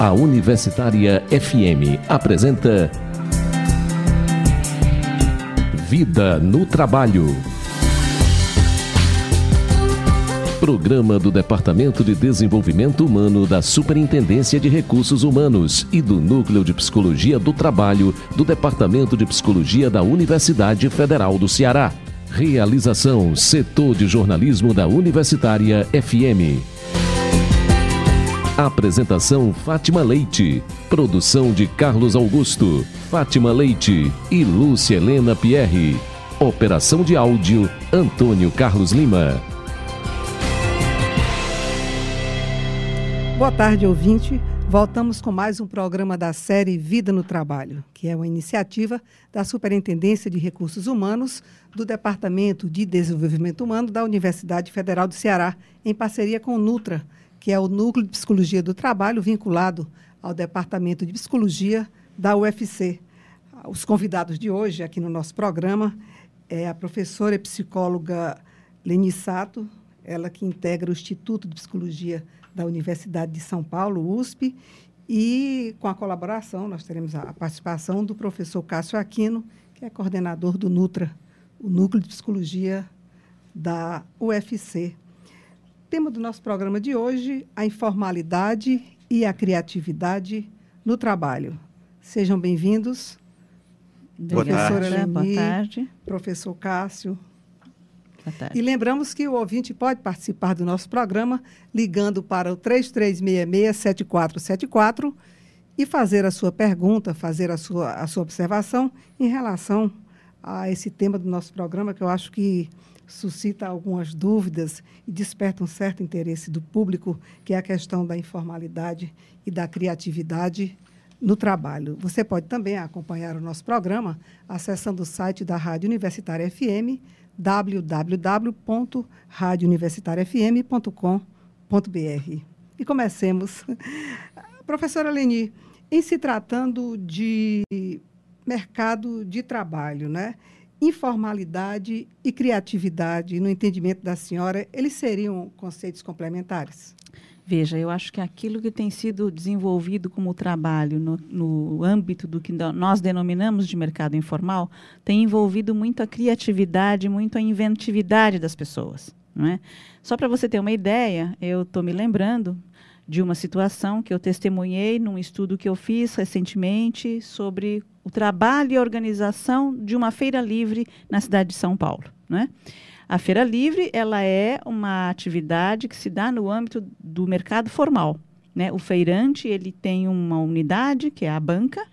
A Universitária FM apresenta Vida no Trabalho. Programa do Departamento de Desenvolvimento Humano da Superintendência de Recursos Humanos e do Núcleo de Psicologia do Trabalho do Departamento de Psicologia da Universidade Federal do Ceará. Realização Setor de Jornalismo da Universitária FM. Apresentação Fátima Leite. Produção de Carlos Augusto, Fátima Leite e Lúcia Helena Pierre. Operação de áudio Antônio Carlos Lima. Boa tarde, ouvinte. Voltamos com mais um programa da série Vida no Trabalho, que é uma iniciativa da Superintendência de Recursos Humanos do Departamento de Desenvolvimento Humano da Universidade Federal do Ceará, em parceria com o NUTRA, que é o Núcleo de Psicologia do Trabalho vinculado ao Departamento de Psicologia da UFC. Os convidados de hoje aqui no nosso programa é a professora e psicóloga Leni Sato, ela que integra o Instituto de Psicologia da Universidade de São Paulo, USP, e com a colaboração, nós teremos a participação do professor Cássio Aquino, que é coordenador do NUTRA, o Núcleo de Psicologia da UFC. O tema do nosso programa de hoje, a informalidade e a criatividade no trabalho. Sejam bem-vindos. Professora Leni, boa tarde. Professor Cássio. Boa tarde. E lembramos que o ouvinte pode participar do nosso programa ligando para o 3366-7474 e fazer a sua pergunta, fazer a sua observação em relação a esse tema do nosso programa, que eu acho que suscita algumas dúvidas e desperta um certo interesse do público, que é a questão da informalidade e da criatividade no trabalho. Você pode também acompanhar o nosso programa acessando o site da Rádio Universitária FM, www.radiouniversitariafm.com.br. E comecemos. Professora Leni, em se tratando de mercado de trabalho, né? Informalidade e criatividade, no entendimento da senhora, eles seriam conceitos complementares? Veja, eu acho que aquilo que tem sido desenvolvido como trabalho no âmbito do que nós denominamos de mercado informal tem envolvido muito a criatividade, muito a inventividade das pessoas, não é? Só para você ter uma ideia, eu estou me lembrando de uma situação que eu testemunhei num estudo que eu fiz recentemente sobre o trabalho e a organização de uma feira livre na cidade de São Paulo, não é? A Feira Livre, ela é uma atividade que se dá no âmbito do mercado formal, né? O feirante, ele tem uma unidade, que é a banca,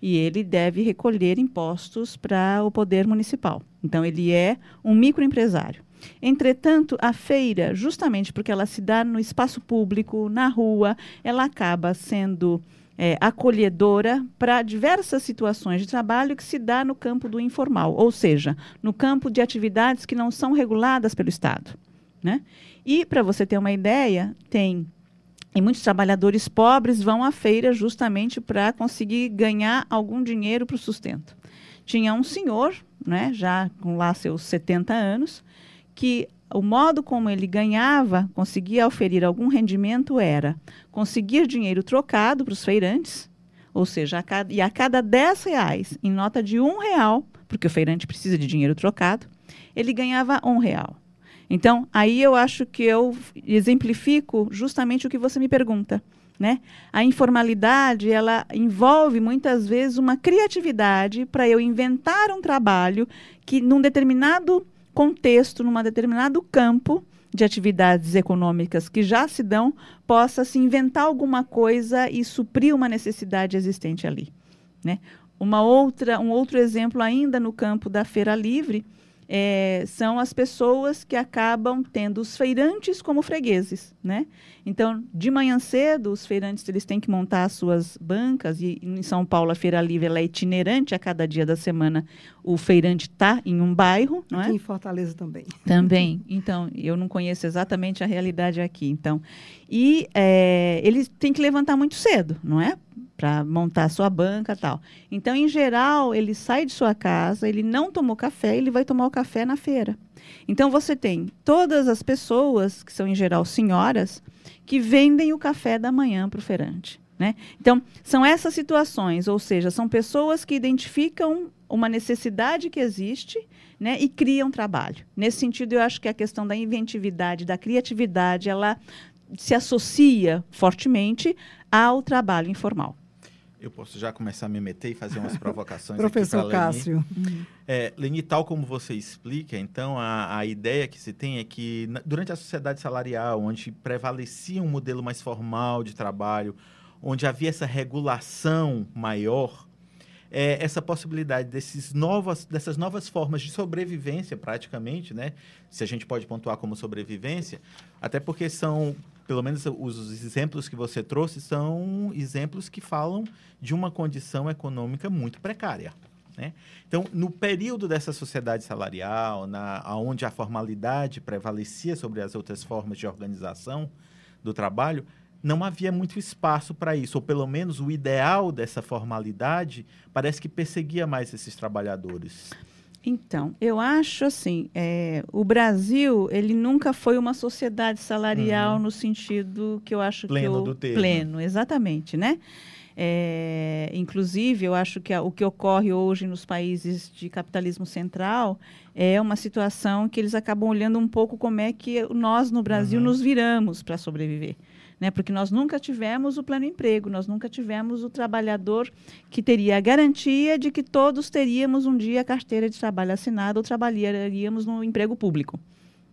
e ele deve recolher impostos para o poder municipal. Então, ele é um microempresário. Entretanto, a feira, justamente porque ela se dá no espaço público, na rua, ela acaba sendo acolhedora para diversas situações de trabalho que se dá no campo do informal, ou seja, no campo de atividades que não são reguladas pelo Estado, né? E, para você ter uma ideia, e muitos trabalhadores pobres vão à feira justamente para conseguir ganhar algum dinheiro para o sustento. Tinha um senhor, né, já com lá seus 70 anos, que o modo como ele conseguia oferir algum rendimento era conseguir dinheiro trocado para os feirantes, ou seja, a cada R$10 em nota de R$1, porque o feirante precisa de dinheiro trocado, ele ganhava R$1. Então, aí eu acho que eu exemplifico justamente o que você me pergunta, né? A informalidade, ela envolve muitas vezes uma criatividade para eu inventar um trabalho que num determinado contexto, num determinado campo de atividades econômicas que já se dão, possa se inventar alguma coisa e suprir uma necessidade existente ali, né? Um outro exemplo ainda no campo da Feira Livre são as pessoas que acabam tendo os feirantes como fregueses, né? Então, de manhã cedo, os feirantes eles têm que montar as suas bancas, e em São Paulo a Feira Livre ela é itinerante, a cada dia da semana o feirante está em um bairro, não é? Aqui em Fortaleza também. Também. Então, eu não conheço exatamente a realidade aqui. Então, eles têm que levantar muito cedo, não é? Para montar a sua banca e tal. Então, em geral, ele sai de sua casa, ele não tomou café, ele vai tomar o café na feira. Então, você tem todas as pessoas, que são, em geral, senhoras, que vendem o café da manhã para o feirante. né? Então, são essas situações, ou seja, são pessoas que identificam uma necessidade que existe, né, e criam trabalho. Nesse sentido, eu acho que a questão da inventividade, da criatividade, ela se associa fortemente ao trabalho informal. Eu posso já começar a me meter e fazer umas provocações Professor aqui para Cássio. Leni, tal como você explica, então, a ideia que se tem é que, durante a sociedade salarial, onde prevalecia um modelo mais formal de trabalho, onde havia essa regulação maior, essa possibilidade dessas novas formas de sobrevivência, praticamente, né? Se a gente pode pontuar como sobrevivência, até porque são, pelo menos os exemplos que você trouxe, são exemplos que falam de uma condição econômica muito precária, né? Então, no período dessa sociedade salarial, onde a formalidade prevalecia sobre as outras formas de organização do trabalho, não havia muito espaço para isso, ou pelo menos o ideal dessa formalidade parece que perseguia mais esses trabalhadores. Então, eu acho assim, o Brasil, ele nunca foi uma sociedade salarial no sentido que eu acho pleno do termo. Pleno, exatamente, né? Inclusive, eu acho que o que ocorre hoje nos países de capitalismo central é uma situação que eles acabam olhando um pouco como é que nós, no Brasil, nos viramos para sobreviver. Né? Porque nós nunca tivemos o pleno emprego, nós nunca tivemos o trabalhador que teria a garantia de que todos teríamos um dia a carteira de trabalho assinada ou trabalharíamos no emprego público.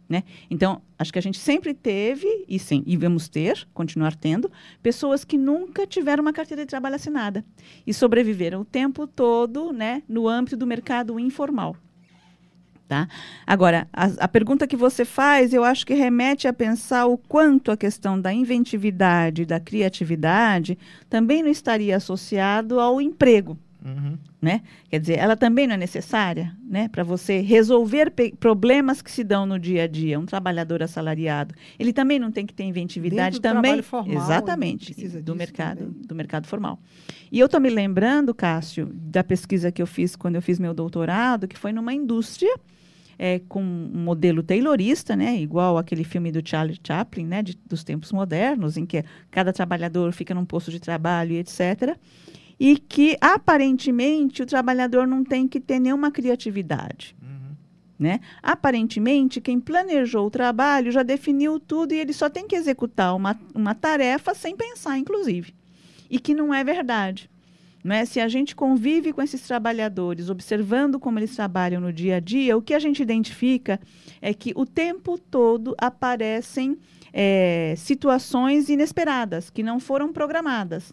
Né? Então, acho que a gente sempre teve, e vamos continuar tendo, pessoas que nunca tiveram uma carteira de trabalho assinada e sobreviveram o tempo todo, né, no âmbito do mercado informal. Tá? Agora, a pergunta que você faz, eu acho que remete a pensar o quanto a questão da inventividade, da criatividade, também não estaria associado ao emprego. Né? Quer dizer, ela também não é necessária, né, para você resolver problemas que se dão no dia a dia. Um trabalhador assalariado, ele também não tem que ter inventividade dentro do também. Trabalho formal, exatamente, do mercado formal. E eu estou me lembrando, Cássio, da pesquisa que eu fiz quando eu fiz meu doutorado, que foi numa indústria com um modelo taylorista, né, igual aquele filme do Charlie Chaplin, né, dos tempos modernos, em que cada trabalhador fica num posto de trabalho e etc., e que, aparentemente, o trabalhador não tem que ter nenhuma criatividade. Né? Aparentemente, quem planejou o trabalho já definiu tudo e ele só tem que executar uma tarefa sem pensar, inclusive. E que não é verdade. Não é? Se a gente convive com esses trabalhadores, observando como eles trabalham no dia a dia, o que a gente identifica é que o tempo todo aparecem situações inesperadas, que não foram programadas.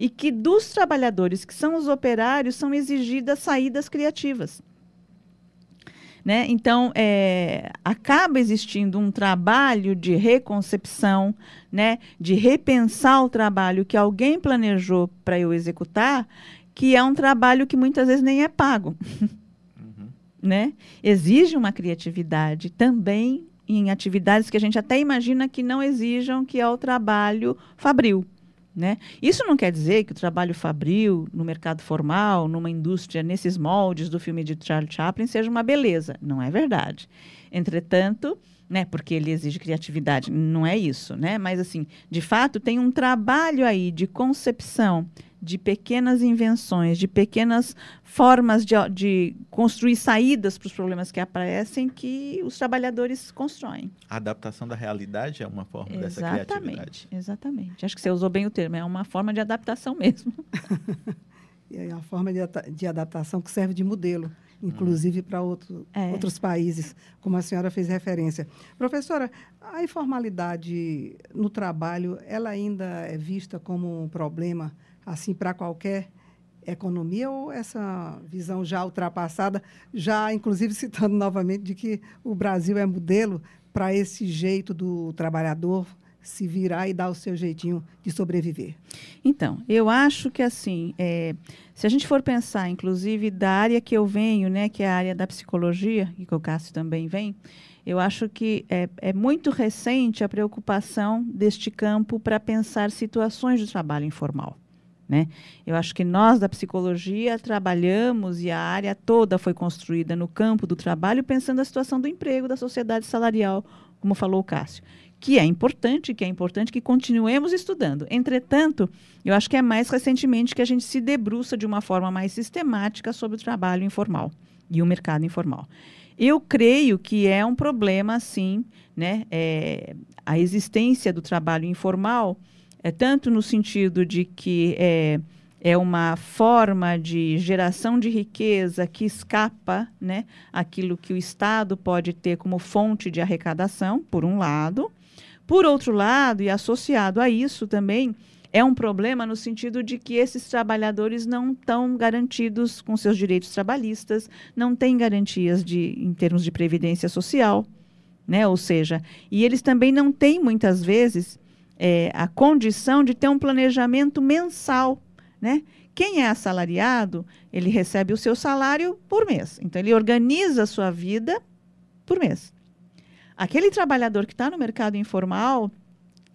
E que dos trabalhadores, que são os operários, são exigidas saídas criativas. Né? Então, acaba existindo um trabalho de reconcepção, né? De repensar o trabalho que alguém planejou para eu executar, que é um trabalho que muitas vezes nem é pago. Né? Exige uma criatividade também em atividades que a gente até imagina que não exijam, que é o trabalho fabril. Né? Isso não quer dizer que o trabalho fabril no mercado formal, numa indústria, nesses moldes do filme de Charlie Chaplin, seja uma beleza. Não é verdade. Entretanto, né, porque ele exige criatividade, não é isso. Né? Mas, assim, de fato, tem um trabalho aí de concepção, de pequenas invenções, de pequenas formas de construir saídas para os problemas que aparecem, que os trabalhadores constroem. A adaptação da realidade é uma forma dessa criatividade. Exatamente. Acho que você usou bem o termo, é uma forma de adaptação mesmo. E é uma forma de adaptação que serve de modelo, inclusive para outros países, como a senhora fez referência. Professora, a informalidade no trabalho, ela ainda é vista como um problema assim para qualquer economia, ou essa visão já ultrapassada, já inclusive citando novamente de que o Brasil é modelo para esse jeito do trabalhador se virar e dar o seu jeitinho de sobreviver? Então, eu acho que assim, se a gente for pensar, inclusive, da área que eu venho, né, que é a área da psicologia, e que o Cássio também vem, eu acho que é muito recente a preocupação deste campo para pensar situações de trabalho informal. Né? Eu acho que nós, da psicologia, trabalhamos e a área toda foi construída no campo do trabalho, pensando a situação do emprego, da sociedade salarial, como falou o Cássio, que é importante que continuemos estudando. Entretanto, eu acho que é mais recentemente que a gente se debruça de uma forma mais sistemática sobre o trabalho informal e o mercado informal. Eu creio que é um problema, sim, né? A existência do trabalho informal, tanto no sentido de que é uma forma de geração de riqueza que escapa, né, aquilo que o Estado pode ter como fonte de arrecadação, por um lado. Por outro lado, e associado a isso também, é um problema no sentido de que esses trabalhadores não estão garantidos com seus direitos trabalhistas, não têm garantias em termos de previdência social, né? Ou seja, e eles também não têm, muitas vezes, a condição de ter um planejamento mensal, né? Quem é assalariado, ele recebe o seu salário por mês. Então, ele organiza a sua vida por mês. Aquele trabalhador que está no mercado informal,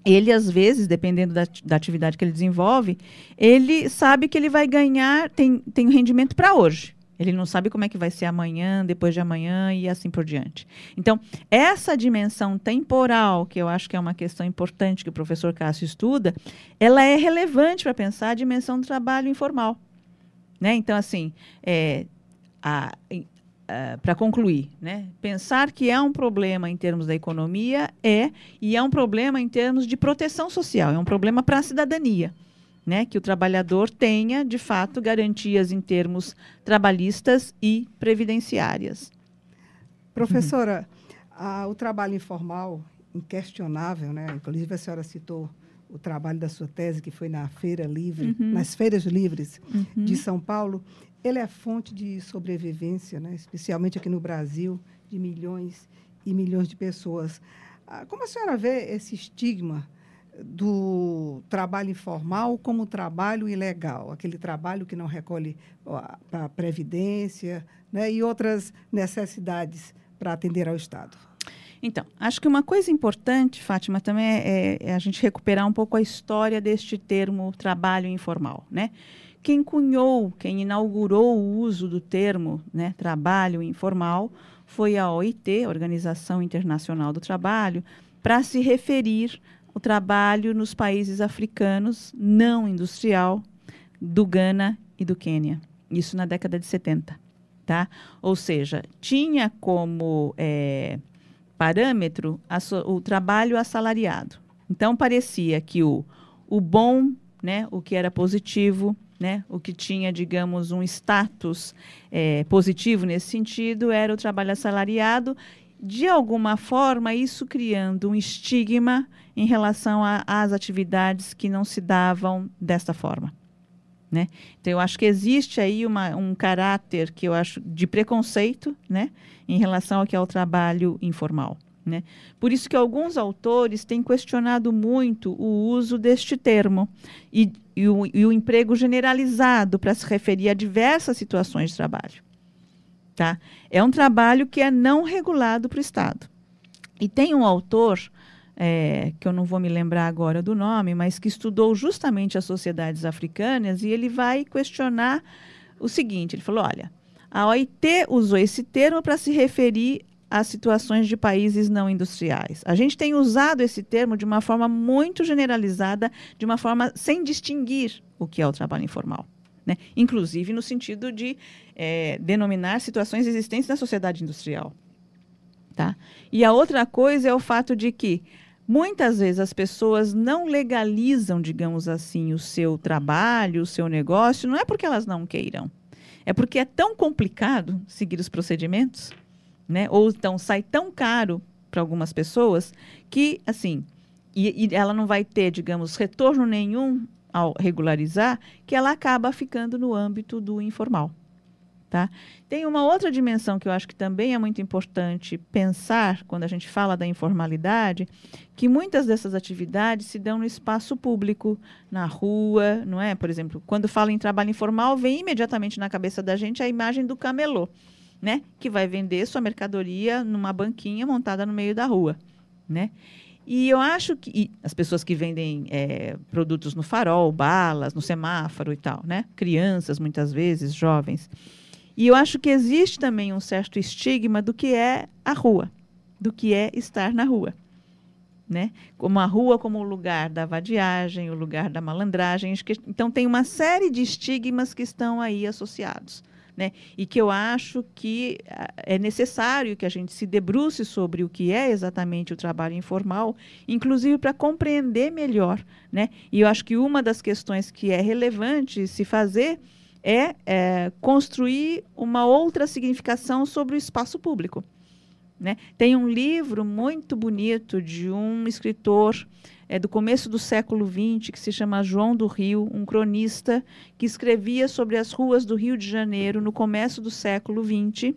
ele, às vezes, dependendo da atividade que ele desenvolve, ele sabe que ele vai ganhar, tem um rendimento para hoje. Ele não sabe como é que vai ser amanhã, depois de amanhã e assim por diante. Então, essa dimensão temporal, que eu acho que é uma questão importante que o professor Cássio estuda, ela é relevante para pensar a dimensão do trabalho informal, né? Então, assim, para concluir, né? Pensar que é um problema em termos da economia e é um problema em termos de proteção social, é um problema para a cidadania, né? Que o trabalhador tenha, de fato, garantias em termos trabalhistas e previdenciárias. Professora, o trabalho informal, inquestionável, né? Inclusive a senhora citou o trabalho da sua tese, que foi na Feira Livre, nas Feiras Livres de São Paulo. Ele é fonte de sobrevivência, né? Especialmente aqui no Brasil, de milhões e milhões de pessoas. Como a senhora vê esse estigma do trabalho informal como trabalho ilegal, aquele trabalho que não recolhe para a previdência, né? E outras necessidades para atender ao Estado? Então, acho que uma coisa importante, Fátima, também é a gente recuperar um pouco a história deste termo trabalho informal, né? Quem inaugurou o uso do termo, né, trabalho informal foi a OIT, Organização Internacional do Trabalho, para se referir ao trabalho nos países africanos não industrial do Ghana e do Quênia. Isso na década de 70. Tá? Ou seja, tinha como parâmetro o trabalho assalariado. Então, parecia que o bom, né, o que era positivo, né, o que tinha, digamos, um status positivo nesse sentido, era o trabalho assalariado. De alguma forma, isso criando um estigma em relação às atividades que não se davam desta forma, né? Então, eu acho que existe aí um caráter que eu acho de preconceito, né, em relação ao que é o trabalho informal, né? Por isso que alguns autores têm questionado muito o uso deste termo e o emprego generalizado para se referir a diversas situações de trabalho. Tá? É um trabalho que é não regulado para o Estado. E tem um autor, que eu não vou me lembrar agora do nome, mas que estudou justamente as sociedades africanas, e ele vai questionar o seguinte, ele falou, olha, a OIT usou esse termo para se referir às situações de países não industriais. A gente tem usado esse termo de uma forma muito generalizada, de uma forma sem distinguir o que é o trabalho informal, né? Inclusive no sentido de denominar situações existentes na sociedade industrial. Tá? E a outra coisa é o fato de que muitas vezes as pessoas não legalizam, digamos assim, o seu trabalho, o seu negócio, não é porque elas não queiram, é porque é tão complicado seguir os procedimentos, né? Ou então sai tão caro para algumas pessoas que, assim, e ela não vai ter, digamos, retorno nenhum ao regularizar, que ela acaba ficando no âmbito do informal. Tá? Tem uma outra dimensão que eu acho que também é muito importante pensar quando a gente fala da informalidade, que muitas dessas atividades se dão no espaço público, na rua, não é? Por exemplo, quando fala em trabalho informal, vem imediatamente na cabeça da gente a imagem do camelô, né? Que vai vender sua mercadoria numa banquinha montada no meio da rua, né? E eu acho que as pessoas que vendem produtos no farol, balas, no semáforo e tal, né? Crianças, muitas vezes, jovens. E eu acho que existe também um certo estigma do que é a rua, do que é estar na rua, né? Como a rua como o lugar da vadiagem, o lugar da malandragem. Então, tem uma série de estigmas que estão aí associados, né? E que eu acho que é necessário que a gente se debruce sobre o que é exatamente o trabalho informal, inclusive para compreender melhor, né? E eu acho que uma das questões que é relevante se fazer é construir uma outra significação sobre o espaço público, né? Tem um livro muito bonito de um escritor do começo do século XX, que se chama João do Rio, um cronista que escrevia sobre as ruas do Rio de Janeiro no começo do século XX,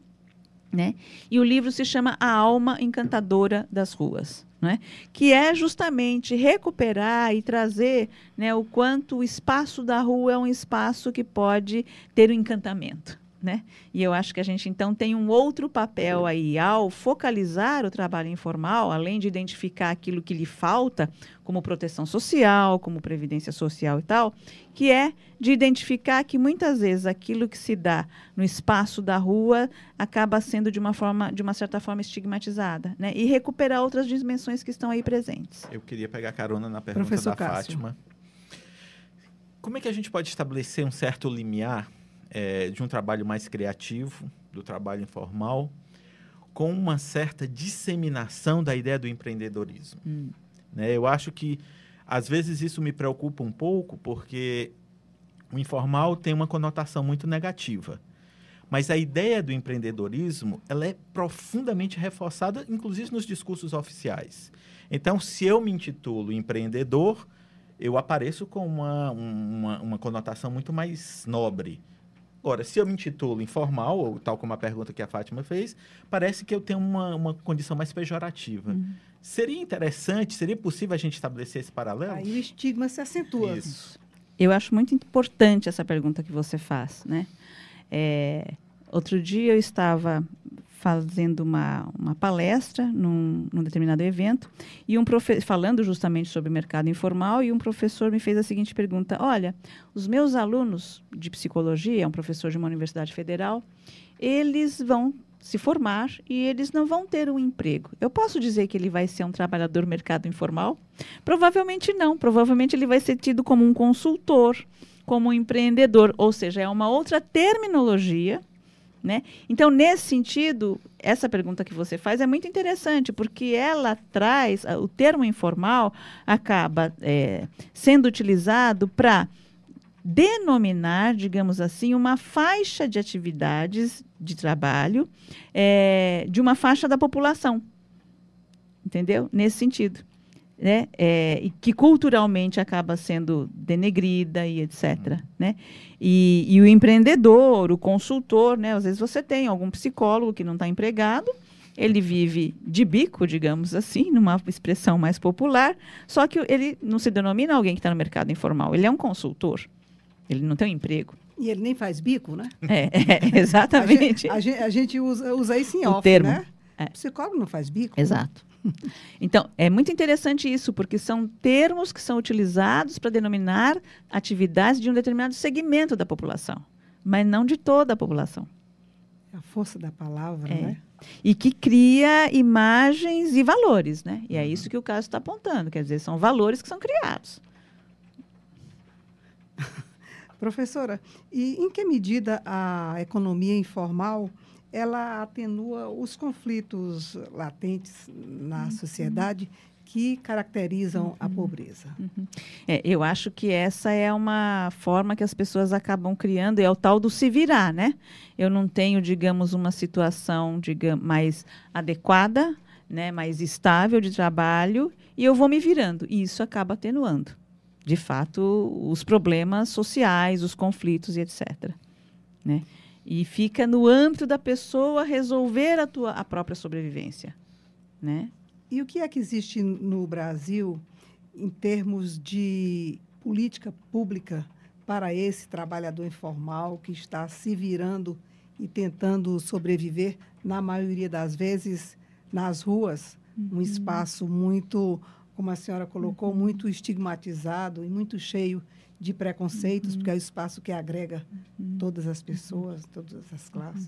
né? E o livro se chama A Alma Encantadora das Ruas, né? Que é justamente recuperar e trazer, né, o quanto o espaço da rua é um espaço que pode ter um encantamento, né? E eu acho que a gente, então, tem um outro papel aí ao focalizar o trabalho informal, além de identificar aquilo que lhe falta, como proteção social, como previdência social e tal, que é de identificar que, muitas vezes, aquilo que se dá no espaço da rua acaba sendo, de uma certa forma, estigmatizada, né? E recuperar outras dimensões que estão aí presentes. Eu queria pegar carona na pergunta Professor da Cássio. Fátima. Como é que a gente pode estabelecer um certo limiar de um trabalho mais criativo, do trabalho informal, com uma certa disseminação da ideia do empreendedorismo? Né? Eu acho que, às vezes, isso me preocupa um pouco, porque o informal tem uma conotação muito negativa. Mas a ideia do empreendedorismo, ela é profundamente reforçada, inclusive nos discursos oficiais. Então, se eu me intitulo empreendedor, eu apareço com uma conotação muito mais nobre. Agora, se eu me intitulo informal, ou tal como a pergunta que a Fátima fez, parece que eu tenho uma condição mais pejorativa. Seria interessante, seria possível a gente estabelecer esse paralelo? Aí o estigma se acentua. Isso. Eu acho muito importante essa pergunta que você faz, né? Outro dia eu estava fazendo uma palestra num determinado evento e falando justamente sobre o mercado informal, e um professor me fez a seguinte pergunta: olha, os meus alunos de psicologia, é um professor de uma universidade federal, eles vão se formar e eles não vão ter um emprego. Eu posso dizer que ele vai ser um trabalhador do mercado informal? Provavelmente não. Provavelmente ele vai ser tido como um consultor, como um empreendedor, ou seja, é uma outra terminologia, né? Então, nesse sentido, essa pergunta que você faz é muito interessante, porque ela traz, o termo informal acaba sendo utilizado para denominar, digamos assim, uma faixa de atividades de trabalho de uma faixa da população. Entendeu? Nesse sentido. Né? E que culturalmente acaba sendo denegrida e etc. Né? E o empreendedor, o consultor, né? Às vezes você tem algum psicólogo que não está empregado, ele vive de bico, digamos assim, numa expressão mais popular, só que ele não se denomina alguém que está no mercado informal, ele é um consultor, ele não tem um emprego. E ele nem faz bico, né? Exatamente. A gente usa isso em o off, termo. né? O psicólogo não faz bico. Exato. Então, é muito interessante isso, porque são termos que são utilizados para denominar atividades de um determinado segmento da população, mas não de toda a população. A força da palavra, né? E que cria imagens e valores, né? E é isso que o caso está apontando, quer dizer, são valores que são criados. Professora, e em que medida a economia informal ela atenua os conflitos latentes na sociedade que caracterizam a pobreza? Eu acho que essa é uma forma que as pessoas acabam criando, é o tal do se virar, né? Eu não tenho, digamos, uma situação, mais adequada, né, mais estável de trabalho, e eu vou me virando, e isso acaba atenuando, de fato, os problemas sociais, os conflitos e etc. Né? E fica no âmbito da pessoa resolver a própria sobrevivência, né? E o que é que existe no Brasil em termos de política pública para esse trabalhador informal que está se virando e tentando sobreviver, na maioria das vezes, nas ruas, um espaço muito como a senhora colocou, muito estigmatizado e muito cheio de preconceitos, porque é o espaço que agrega todas as pessoas, todas as classes.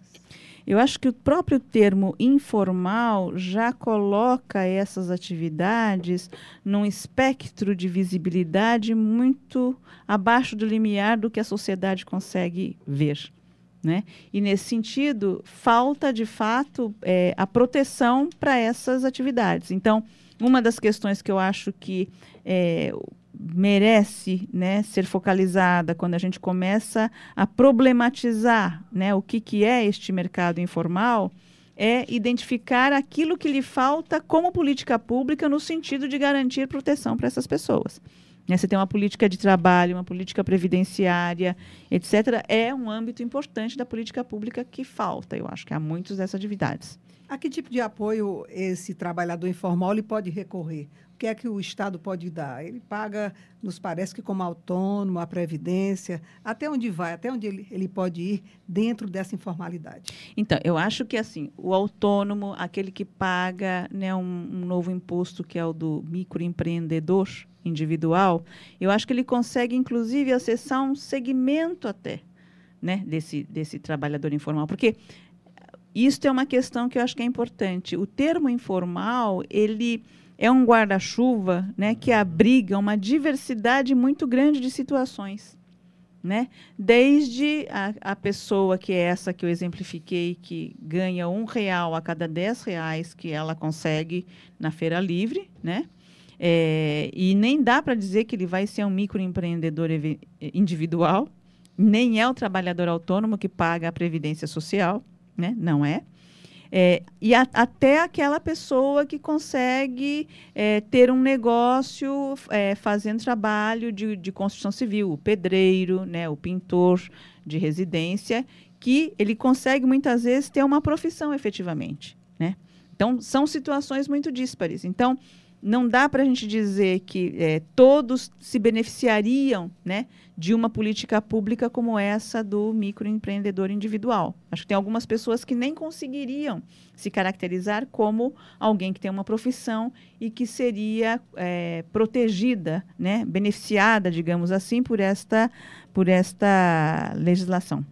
Eu acho que o próprio termo informal já coloca essas atividades num espectro de visibilidade muito abaixo do limiar do que a sociedade consegue ver, né? E, nesse sentido, falta, de fato, a proteção para essas atividades. Então, uma das questões que eu acho que merece, né, ser focalizada quando a gente começa a problematizar, né, o que é este mercado informal, é identificar aquilo que lhe falta como política pública no sentido de garantir proteção para essas pessoas. Você tem uma política de trabalho, uma política previdenciária, etc. É um âmbito importante da política pública que falta, eu acho que há muitas dessas atividades. A que tipo de apoio esse trabalhador informal ele pode recorrer? O que é que o Estado pode dar? Ele paga, nos parece que como autônomo, a Previdência, até onde vai, até onde ele pode ir dentro dessa informalidade? Então, eu acho que assim, o autônomo, aquele que paga, né, um novo imposto que é o do microempreendedor individual, eu acho que ele consegue, inclusive, acessar um segmento até, né, desse trabalhador informal, porque isso é uma questão que eu acho que é importante. O termo informal, ele é um guarda-chuva, né, que abriga uma diversidade muito grande de situações, né? Desde a pessoa que é essa que eu exemplifiquei, que ganha R$1 a cada R$10 que ela consegue na feira livre, né? E nem dá para dizer que ele vai ser um microempreendedor individual, nem é o trabalhador autônomo que paga a Previdência Social, né? Não é. Até aquela pessoa que consegue ter um negócio fazendo trabalho de construção civil, o pedreiro, né, o pintor de residência, que ele consegue muitas vezes ter uma profissão efetivamente, né? Então, são situações muito díspares. Então, não dá para a gente dizer que todos se beneficiariam, né, de uma política pública como essa do microempreendedor individual. Acho que tem algumas pessoas que nem conseguiriam se caracterizar como alguém que tem uma profissão e que seria protegida, né, beneficiada, digamos assim, por esta legislação.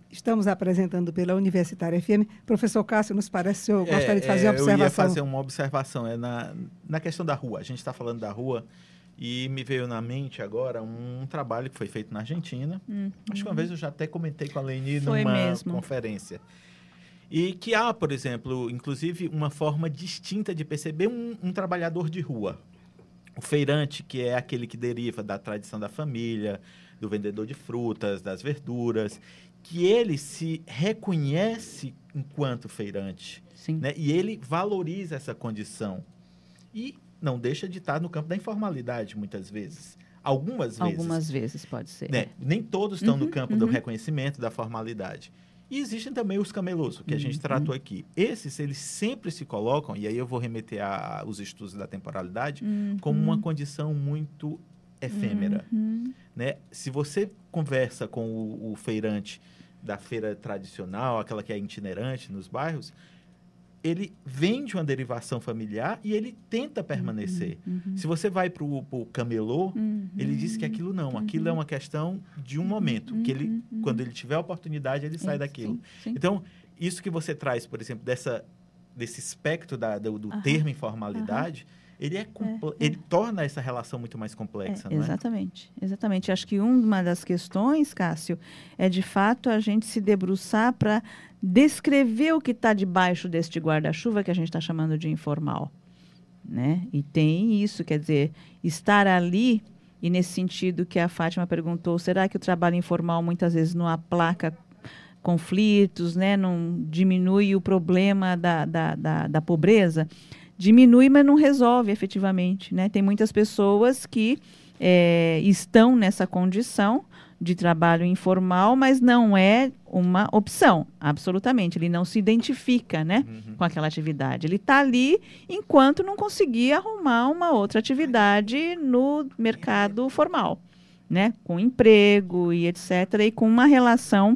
Estamos apresentando pela Universitária FM. Professor Cássio, nos parece que o senhor gostaria de fazer uma observação. Eu ia fazer uma observação. Na questão da rua. A gente está falando da rua e me veio na mente agora um trabalho que foi feito na Argentina. Acho que uma vez eu já até comentei com a Leni numa conferência. E que há, por exemplo, inclusive uma forma distinta de perceber um trabalhador de rua. O feirante, que é aquele que deriva da tradição da família, do vendedor de frutas, das verduras, que ele se reconhece enquanto feirante, né? E ele valoriza essa condição. E não deixa de estar no campo da informalidade, muitas vezes. Algumas vezes pode ser. Né? Nem todos estão no campo do reconhecimento da formalidade. E existem também os camelosos, que a gente tratou aqui. Esses, eles sempre se colocam, e aí eu vou remeter aos estudos da temporalidade, como uma condição muito efêmera. Né? Se você conversa com o feirante da feira tradicional, aquela que é itinerante nos bairros, ele vem de uma derivação familiar e ele tenta permanecer. Se você vai para o camelô, ele diz que aquilo não, aquilo é uma questão de um momento, que ele, quando ele tiver a oportunidade, ele sai daquilo. Sim. Então, isso que você traz, por exemplo, desse espectro do termo informalidade, ele torna essa relação muito mais complexa, não é? Exatamente. Acho que uma das questões, Cássio, é de fato a gente se debruçar para descrever o que está debaixo deste guarda-chuva que a gente está chamando de informal, né? E tem isso, quer dizer, estar ali, e nesse sentido que a Fátima perguntou, será que o trabalho informal muitas vezes não aplaca conflitos, né? Não diminui o problema da pobreza? Diminui, mas não resolve efetivamente, né? Tem muitas pessoas que estão nessa condição de trabalho informal, mas não é uma opção, absolutamente. Ele não se identifica, né, com aquela atividade. Ele está ali enquanto não conseguir arrumar uma outra atividade no mercado formal, né? Com emprego e etc., e com uma relação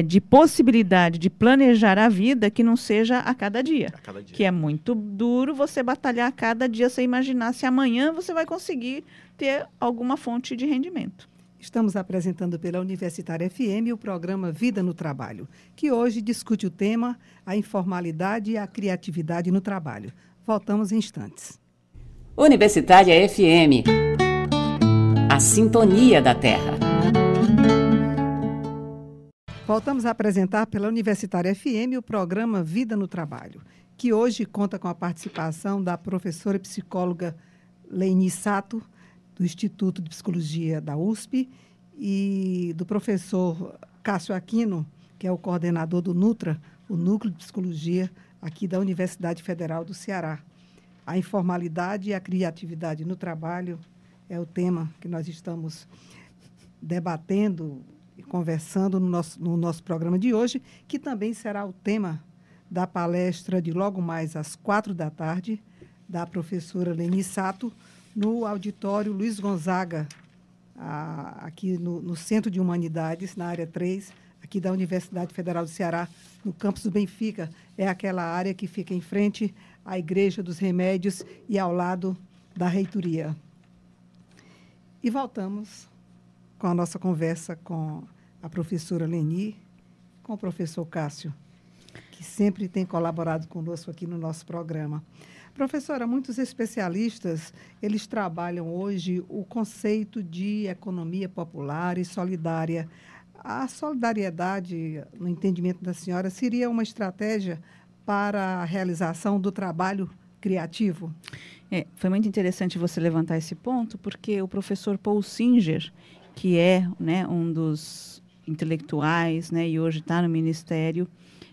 de possibilidade de planejar a vida que não seja a cada dia. A cada dia. Que é muito duro você batalhar a cada dia, você imaginar se amanhã você vai conseguir ter alguma fonte de rendimento. Estamos apresentando pela Universitária FM o programa Vida no Trabalho, que hoje discute o tema a informalidade e a criatividade no trabalho. Voltamos em instantes. Universitária FM, a sintonia da Terra. Voltamos a apresentar pela Universitária FM o programa Vida no Trabalho, que hoje conta com a participação da professora e psicóloga Leini Sato, do Instituto de Psicologia da USP, e do professor Cássio Aquino, que é o coordenador do NUTRA, o Núcleo de Psicologia aqui da Universidade Federal do Ceará. A informalidade e a criatividade no trabalho é o tema que nós estamos debatendo e conversando no nosso programa de hoje, que também será o tema da palestra de logo mais às 16h, da professora Leini Sato, no auditório Luiz Gonzaga, aqui no Centro de Humanidades, na área 3, aqui da Universidade Federal do Ceará, no campus do Benfica. É aquela área que fica em frente à Igreja dos Remédios e ao lado da reitoria. E voltamos com a nossa conversa com a professora Leini, com o professor Cássio, que sempre tem colaborado conosco aqui no nosso programa. Professora, muitos especialistas, eles trabalham hoje o conceito de economia popular e solidária. A solidariedade, no entendimento da senhora, seria uma estratégia para a realização do trabalho criativo? Foi muito interessante você levantar esse ponto, porque o professor Paul Singer, que é, né, um dos intelectuais, né, e hoje está no Ministério,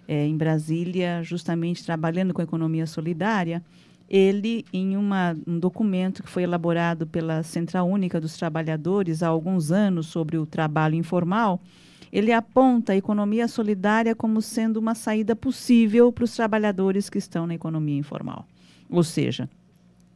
em Brasília, justamente trabalhando com a economia solidária, ele, em um documento que foi elaborado pela Central Única dos Trabalhadores há alguns anos sobre o trabalho informal, ele aponta a economia solidária como sendo uma saída possível para os trabalhadores que estão na economia informal. Ou seja,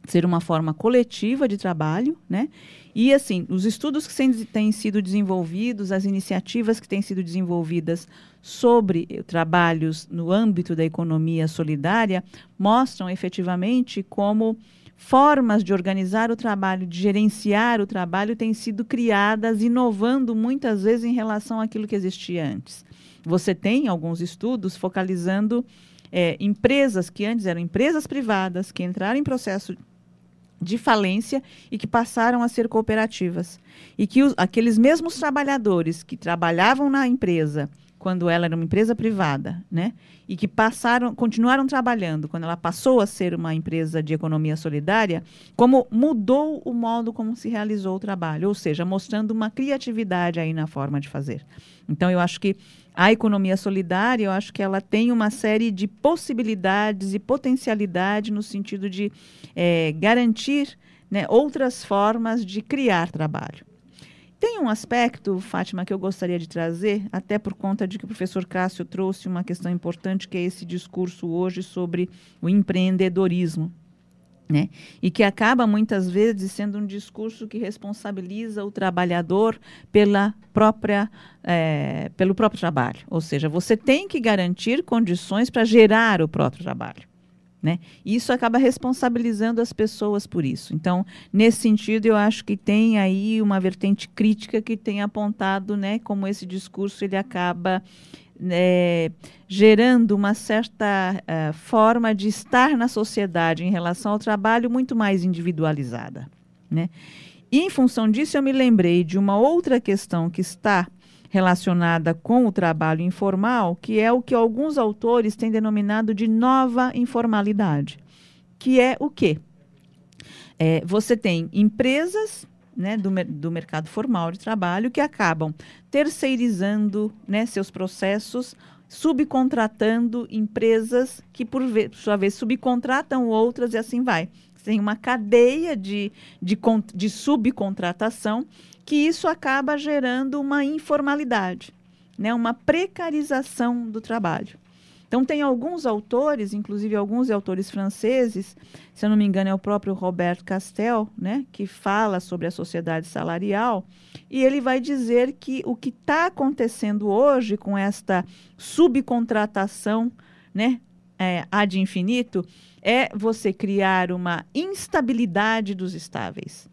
ser uma forma coletiva de trabalho, né? E, assim, os estudos que têm sido desenvolvidos, as iniciativas que têm sido desenvolvidas sobre trabalhos no âmbito da economia solidária mostram efetivamente como formas de organizar o trabalho, de gerenciar o trabalho, têm sido criadas, inovando muitas vezes em relação àquilo que existia antes. Você tem alguns estudos focalizando empresas que antes eram empresas privadas, que entraram em processo de falência e que passaram a ser cooperativas. E que aqueles mesmos trabalhadores que trabalhavam na empresa quando ela era uma empresa privada, né, e que continuaram trabalhando quando ela passou a ser uma empresa de economia solidária, como mudou o modo como se realizou o trabalho, ou seja, mostrando uma criatividade aí na forma de fazer. Então, eu acho que a economia solidária, eu acho que ela tem uma série de possibilidades e potencialidade no sentido de garantir, né, outras formas de criar trabalho. Tem um aspecto, Fátima, que eu gostaria de trazer, até por conta de que o professor Cássio trouxe uma questão importante, que é esse discurso hoje sobre o empreendedorismo, né? E que acaba, muitas vezes, sendo um discurso que responsabiliza o trabalhador pelo próprio trabalho. Ou seja, você tem que garantir condições para gerar o próprio trabalho, né? E isso acaba responsabilizando as pessoas por isso. Então, nesse sentido, eu acho que tem aí uma vertente crítica que tem apontado, né, como esse discurso ele acaba gerando uma certa forma de estar na sociedade em relação ao trabalho muito mais individualizada, né? E, em função disso, eu me lembrei de uma outra questão que está relacionada com o trabalho informal, que é o que alguns autores têm denominado de nova informalidade, que é o quê? Você tem empresas, né, do mercado formal de trabalho que acabam terceirizando, né, seus processos, subcontratando empresas que, por sua vez, subcontratam outras e assim vai. Tem uma cadeia de subcontratação que isso acaba gerando uma informalidade, né, uma precarização do trabalho. Então, Então, tem alguns autores, inclusive alguns autores franceses, se eu não me engano é o próprio Robert Castel, né, que fala sobre a sociedade salarial, e ele vai dizer que o que está acontecendo hoje com esta subcontratação, né, ad infinito, é você criar uma instabilidade dos estáveis.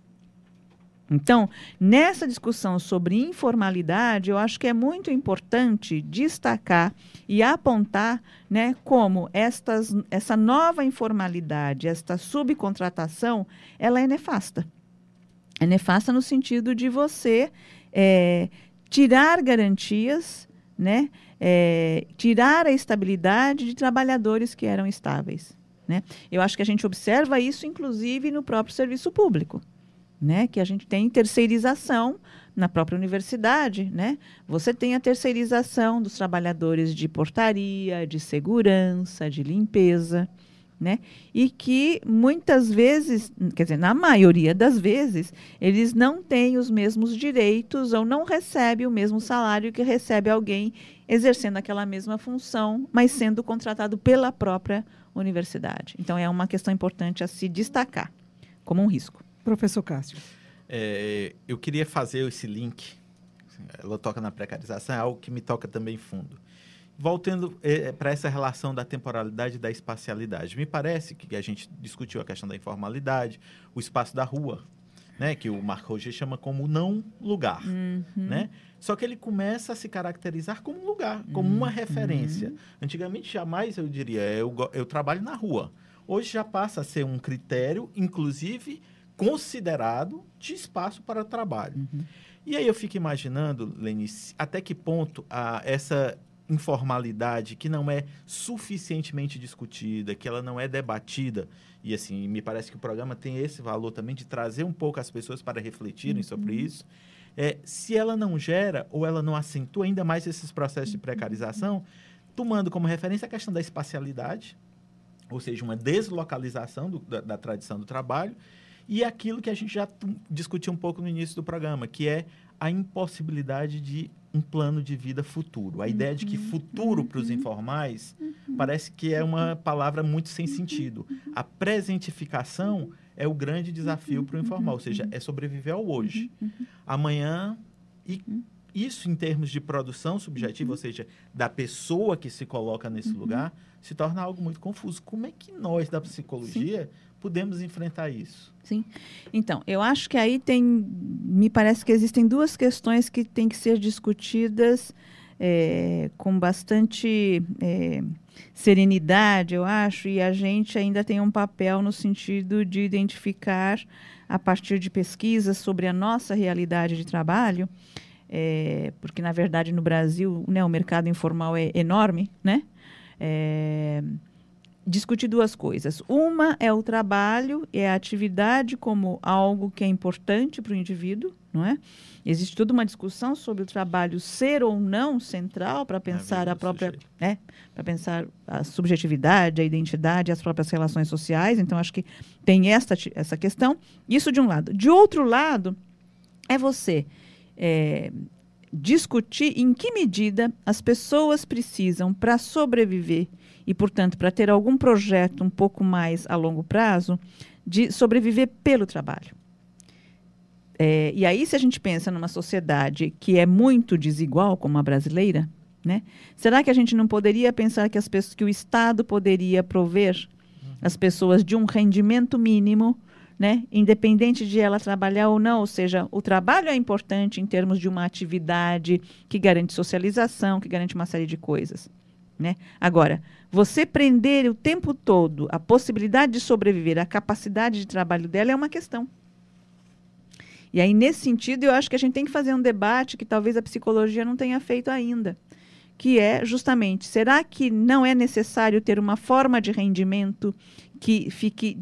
Então, nessa discussão sobre informalidade, eu acho que é muito importante destacar e apontar, né, como essa nova informalidade, esta subcontratação, ela é nefasta. É nefasta no sentido de você tirar garantias, né, tirar a estabilidade de trabalhadores que eram estáveis. Né? Eu acho que a gente observa isso, inclusive, no próprio serviço público. Né, que a gente tem terceirização na própria universidade, né? Você tem a terceirização dos trabalhadores de portaria, de segurança, de limpeza, né? E que muitas vezes, quer dizer, na maioria das vezes, eles não têm os mesmos direitos ou não recebem o mesmo salário que recebe alguém exercendo aquela mesma função, mas sendo contratado pela própria universidade. Então, é uma questão importante a se destacar como um risco. Professor Cássio. Eu queria fazer esse link, ela toca na precarização, é algo que me toca também fundo. Voltando para essa relação da temporalidade e da espacialidade. Me parece que a gente discutiu a questão da informalidade, o espaço da rua, né, que o Marc Roger chama como não lugar. Né? Só que ele começa a se caracterizar como um lugar, como uma referência. Antigamente, jamais eu diria, eu trabalho na rua. Hoje já passa a ser um critério, inclusive considerado de espaço para trabalho. E aí eu fico imaginando, Lenice, até que ponto essa informalidade que não é suficientemente discutida, que ela não é debatida, e assim, me parece que o programa tem esse valor também de trazer um pouco as pessoas para refletirem sobre isso, se ela não gera ou ela não acentua ainda mais esses processos de precarização, tomando como referência a questão da espacialidade, ou seja, uma deslocalização da tradição do trabalho, e aquilo que a gente já discutiu um pouco no início do programa, que é a impossibilidade de um plano de vida futuro. A ideia de que futuro para os informais parece que é uma palavra muito sem sentido. A presentificação é o grande desafio para o informal, ou seja, é sobreviver ao hoje. Amanhã, e isso em termos de produção subjetiva, ou seja, da pessoa que se coloca nesse lugar, se torna algo muito confuso. Como é que nós, da psicologia, podemos enfrentar isso? Sim. Então, eu acho que aí me parece que existem duas questões que têm que ser discutidas com bastante serenidade, eu acho, e a gente ainda tem um papel no sentido de identificar, a partir de pesquisas sobre a nossa realidade de trabalho, porque, na verdade, no Brasil, né, o mercado informal é enorme, né? Discutir duas coisas. Uma é o trabalho, é a atividade como algo que é importante para o indivíduo, não é? Existe toda uma discussão sobre o trabalho ser ou não central para pensar a própria, para pensar a subjetividade, a identidade, as próprias relações sociais. Então, acho que tem essa questão. Isso de um lado. De outro lado, é você discutir em que medida as pessoas precisam, para sobreviver e, portanto, para ter algum projeto um pouco mais a longo prazo, de sobreviver pelo trabalho. E aí, se a gente pensa numa sociedade que é muito desigual, como a brasileira, né, será que a gente não poderia pensar que o Estado poderia prover as pessoas de um rendimento mínimo, né, independente de ela trabalhar ou não? Ou seja, o trabalho é importante em termos de uma atividade que garante socialização, que garante uma série de coisas. Né? Agora, você prender o tempo todo a possibilidade de sobreviver, a capacidade de trabalho dela é uma questão. E aí, nesse sentido, eu acho que a gente tem que fazer um debate que talvez a psicologia não tenha feito ainda, que é justamente, será que não é necessário ter uma forma de rendimento que fique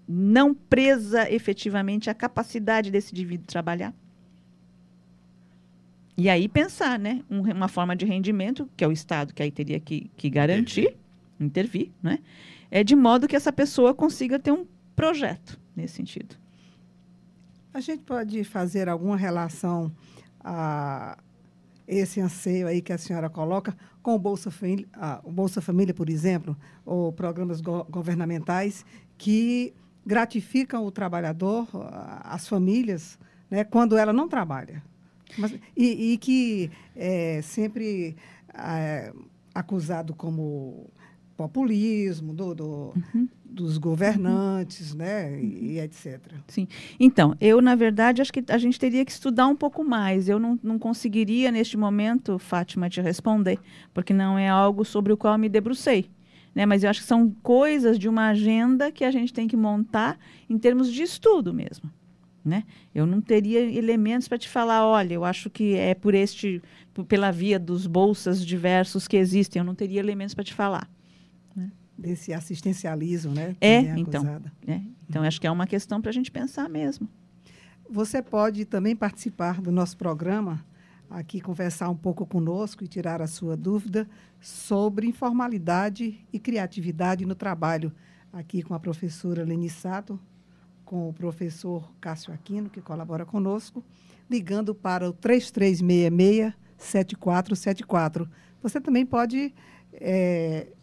não presa efetivamente à capacidade desse indivíduo trabalhar? E aí pensar, né, uma forma de rendimento, que é o Estado que aí teria que garantir, intervir, né, de modo que essa pessoa consiga ter um projeto nesse sentido. A gente pode fazer alguma relação esse anseio aí que a senhora coloca com o Bolsa Família, por exemplo, ou programas governamentais que gratificam o trabalhador, as famílias, né, quando ela não trabalha. E que é sempre acusado como populismo dos governantes, né, e etc. Sim. Então, eu, na verdade, acho que a gente teria que estudar um pouco mais. Eu não conseguiria, neste momento, Fátima, te responder, porque não é algo sobre o qual eu me debrucei. Né? Mas eu acho que são coisas de uma agenda que a gente tem que montar em termos de estudo mesmo. Né? Eu não teria elementos para te falar, olha, eu acho que é pela via dos bolsas diversos que existem, eu não teria elementos para te falar. Né? Desse assistencialismo, né? Então, acho que é uma questão para a gente pensar mesmo. Você pode também participar do nosso programa, aqui conversar um pouco conosco e tirar a sua dúvida sobre informalidade e criatividade no trabalho, aqui com a professora Leni Sato, com o professor Cássio Aquino, que colabora conosco, ligando para o 3366-7474. Você também pode,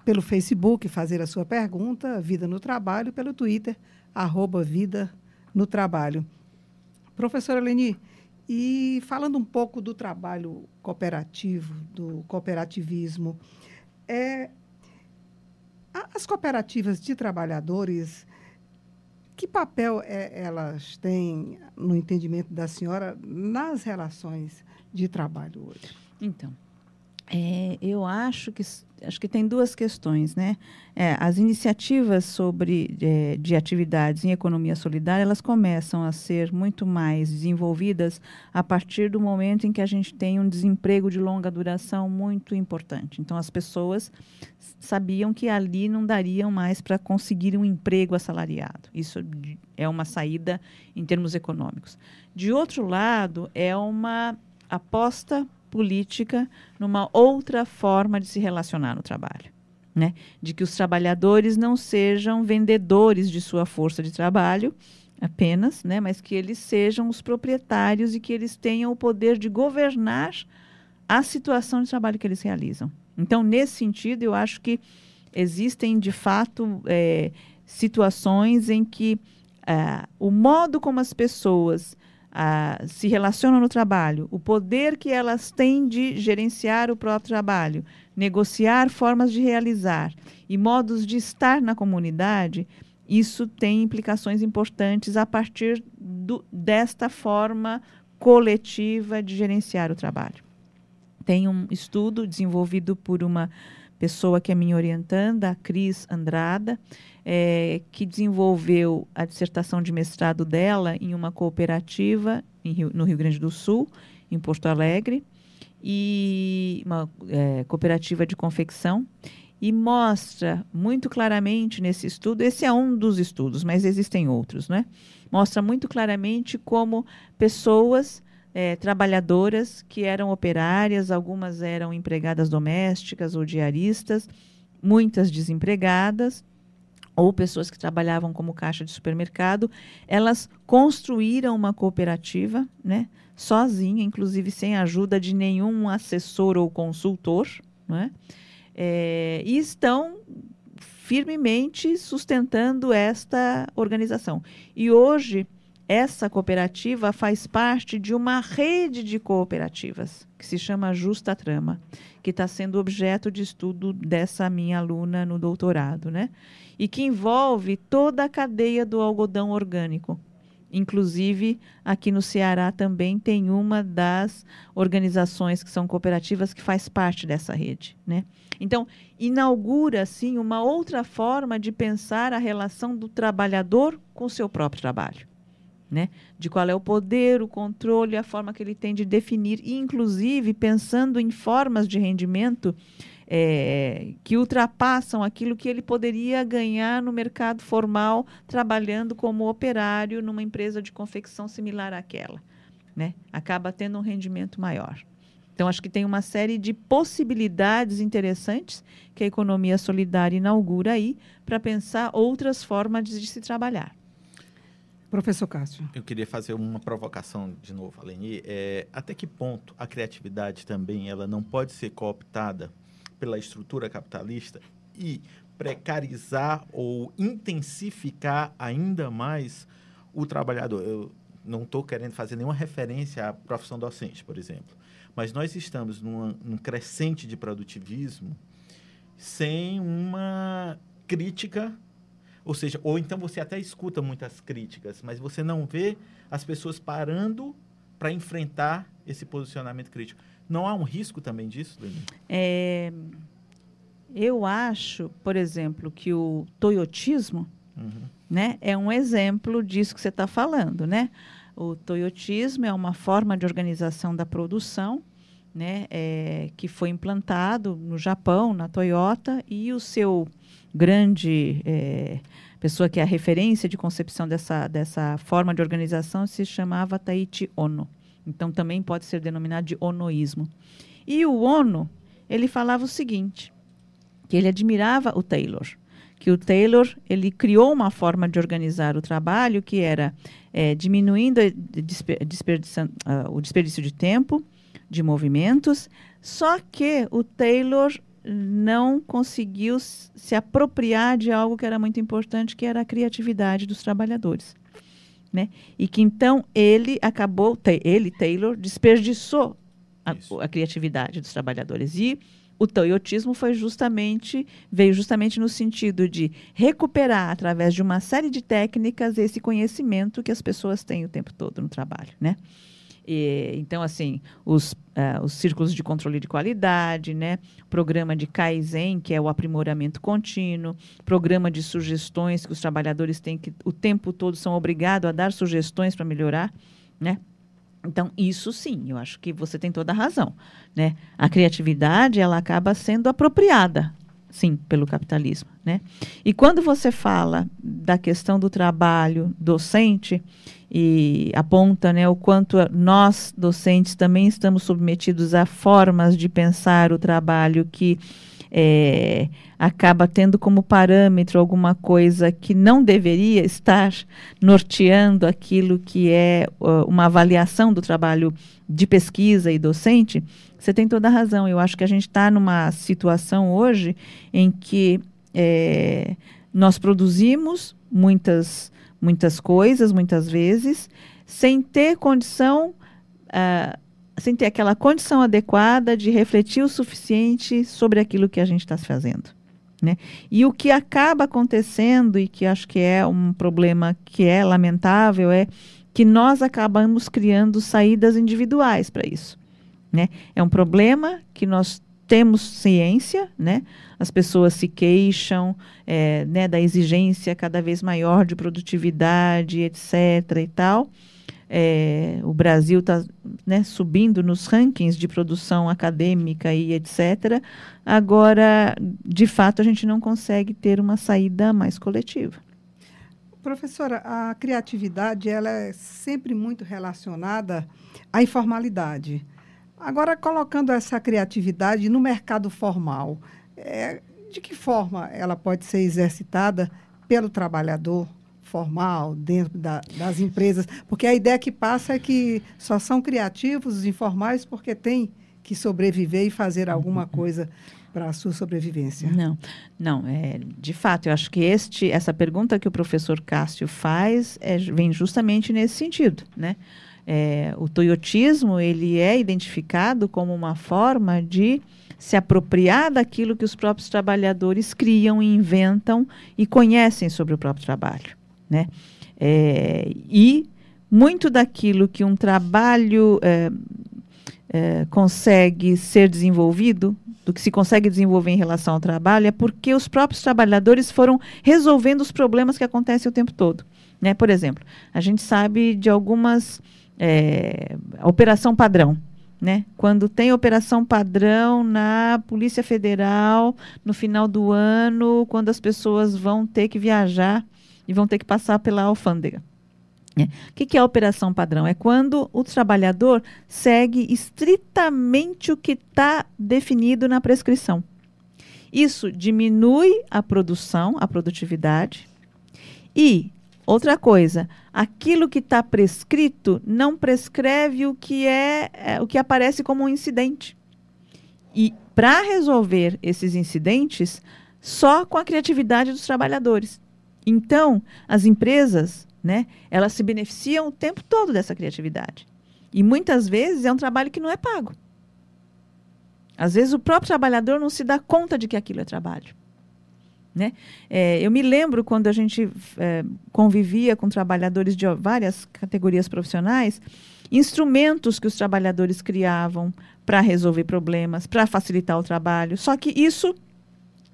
pelo Facebook, fazer a sua pergunta, Vida no Trabalho, pelo Twitter, @Vida no Trabalho. Professora Leni, e falando um pouco do trabalho cooperativo, do cooperativismo, as cooperativas de trabalhadores, que papel elas têm, no entendimento da senhora, nas relações de trabalho hoje? Então, eu acho que tem duas questões, né? As iniciativas de atividades em economia solidária, elas começam a ser muito mais desenvolvidas a partir do momento em que a gente tem um desemprego de longa duração muito importante. Então, as pessoas sabiam que ali não dariam mais para conseguir um emprego assalariado. Isso é uma saída em termos econômicos. De outro lado, é uma aposta política numa outra forma de se relacionar no trabalho, né? De que os trabalhadores não sejam vendedores de sua força de trabalho apenas, né? Mas que eles sejam os proprietários e que eles tenham o poder de governar a situação de trabalho que eles realizam. Então, nesse sentido, eu acho que existem, de fato, situações em que o modo como as pessoas se relacionam no trabalho, o poder que elas têm de gerenciar o próprio trabalho, negociar formas de realizar e modos de estar na comunidade, isso tem implicações importantes a partir desta forma coletiva de gerenciar o trabalho. Tem um estudo desenvolvido por uma pessoa que é minha orientanda, a Cris Andrada, que desenvolveu a dissertação de mestrado dela em uma cooperativa no Rio Grande do Sul, em Porto Alegre, e uma cooperativa de confecção, e mostra muito claramente nesse estudo, esse é um dos estudos, mas existem outros, né? Mostra muito claramente como pessoas trabalhadoras que eram operárias, algumas eram empregadas domésticas ou diaristas, muitas desempregadas, ou pessoas que trabalhavam como caixa de supermercado, elas construíram uma cooperativa, né, sozinha, inclusive sem a ajuda de nenhum assessor ou consultor, né, e estão firmemente sustentando esta organização. E hoje, essa cooperativa faz parte de uma rede de cooperativas, que se chama Justa Trama, que está sendo objeto de estudo dessa minha aluna no doutorado, né? E que envolve toda a cadeia do algodão orgânico. Inclusive, aqui no Ceará também tem uma das organizações que são cooperativas que faz parte dessa rede, né? Então, inaugura, assim, uma outra forma de pensar a relação do trabalhador com o seu próprio trabalho. Né? De qual é o poder, o controle, a forma que ele tem de definir, e inclusive pensando em formas de rendimento que ultrapassam aquilo que ele poderia ganhar no mercado formal, trabalhando como operário numa empresa de confecção similar àquela. Né? Acaba tendo um rendimento maior. Então, acho que tem uma série de possibilidades interessantes que a economia solidária inaugura aí para pensar outras formas de se trabalhar. Professor Cássio. Eu queria fazer uma provocação de novo, Aleni. Até que ponto a criatividade também ela não pode ser cooptada pela estrutura capitalista e precarizar ou intensificar ainda mais o trabalhador? Eu não estou querendo fazer nenhuma referência à profissão docente, por exemplo, mas nós estamos num crescente de produtivismo sem uma crítica. Ou seja, ou então você até escuta muitas críticas, mas você não vê as pessoas parando para enfrentar esse posicionamento crítico. Não há um risco também disso, Leni? Eu acho, por exemplo, que o toyotismo, né, é um exemplo disso que você está falando, né? O toyotismo é uma forma de organização da produção, né, que foi implantado no Japão, na Toyota, e o seu grande pessoa que é a referência de concepção dessa forma de organização se chamava Taiichi Ono. Então, também pode ser denominado de onoísmo. E o Ono, ele falava o seguinte, que ele admirava o Taylor, que o Taylor ele criou uma forma de organizar o trabalho que era diminuindo o desperdício de tempo, de movimentos, só que o Taylor não conseguiu se apropriar de algo que era muito importante, que era a criatividade dos trabalhadores, né? E que então ele Taylor, desperdiçou a criatividade dos trabalhadores. E o toyotismo veio justamente no sentido de recuperar, através de uma série de técnicas, esse conhecimento que as pessoas têm o tempo todo no trabalho, né? Então, assim, os círculos de controle de qualidade, né? Programa de Kaizen, que é o aprimoramento contínuo, programa de sugestões que os trabalhadores têm que o tempo todo são obrigados a dar sugestões para melhorar, né? Então, isso sim, eu acho que você tem toda a razão, né? A criatividade, ela acaba sendo apropriada, sim, pelo capitalismo, né? E quando você fala da questão do trabalho docente e aponta, né, o quanto nós, docentes, também estamos submetidos a formas de pensar o trabalho que acaba tendo como parâmetro alguma coisa que não deveria estar norteando aquilo que é uma avaliação do trabalho de pesquisa e docente, você tem toda a razão. Eu acho que a gente está numa situação hoje em que nós produzimos muitas coisas, muitas vezes, sem ter condição, sem ter aquela condição adequada de refletir o suficiente sobre aquilo que a gente está fazendo, né? E o que acaba acontecendo, e que acho que é um problema que é lamentável, é que nós acabamos criando saídas individuais para isso, né? É um problema que nós temos ciência, né? As pessoas se queixam né, da exigência cada vez maior de produtividade, etc. e tal. O Brasil está, né, subindo nos rankings de produção acadêmica e etc. Agora, de fato, a gente não consegue ter uma saída mais coletiva. Professora, a criatividade ela é sempre muito relacionada à informalidade. Agora, colocando essa criatividade no mercado formal, de que forma ela pode ser exercitada pelo trabalhador formal, dentro das empresas? Porque a ideia que passa é que só são criativos os informais porque têm que sobreviver e fazer alguma coisa para a sua sobrevivência. Não, de fato, eu acho que essa pergunta que o professor Cássio faz vem justamente nesse sentido, né? O toyotismo, ele é identificado como uma forma de se apropriar daquilo que os próprios trabalhadores criam, inventam e conhecem sobre o próprio trabalho, né? E muito daquilo que um trabalho consegue ser desenvolvido, do que se consegue desenvolver em relação ao trabalho, é porque os próprios trabalhadores foram resolvendo os problemas que acontecem o tempo todo, né? Por exemplo, a gente sabe de algumas operação padrão, né? Quando tem operação padrão na Polícia Federal, no final do ano, quando as pessoas vão ter que viajar e vão ter que passar pela alfândega. O que é a operação padrão? É quando o trabalhador segue estritamente o que está definido na prescrição. Isso diminui a produção, a produtividade, e Outra coisa, aquilo que está prescrito não prescreve o que o que aparece como um incidente. E para resolver esses incidentes, só com a criatividade dos trabalhadores. Então, as empresas, né, elas se beneficiam o tempo todo dessa criatividade. E muitas vezes é um trabalho que não é pago. Às vezes o próprio trabalhador não se dá conta de que aquilo é trabalho. Né? Eu me lembro quando a gente convivia com trabalhadores de várias categorias profissionais, instrumentos que os trabalhadores criavam para resolver problemas, para facilitar o trabalho. Só que isso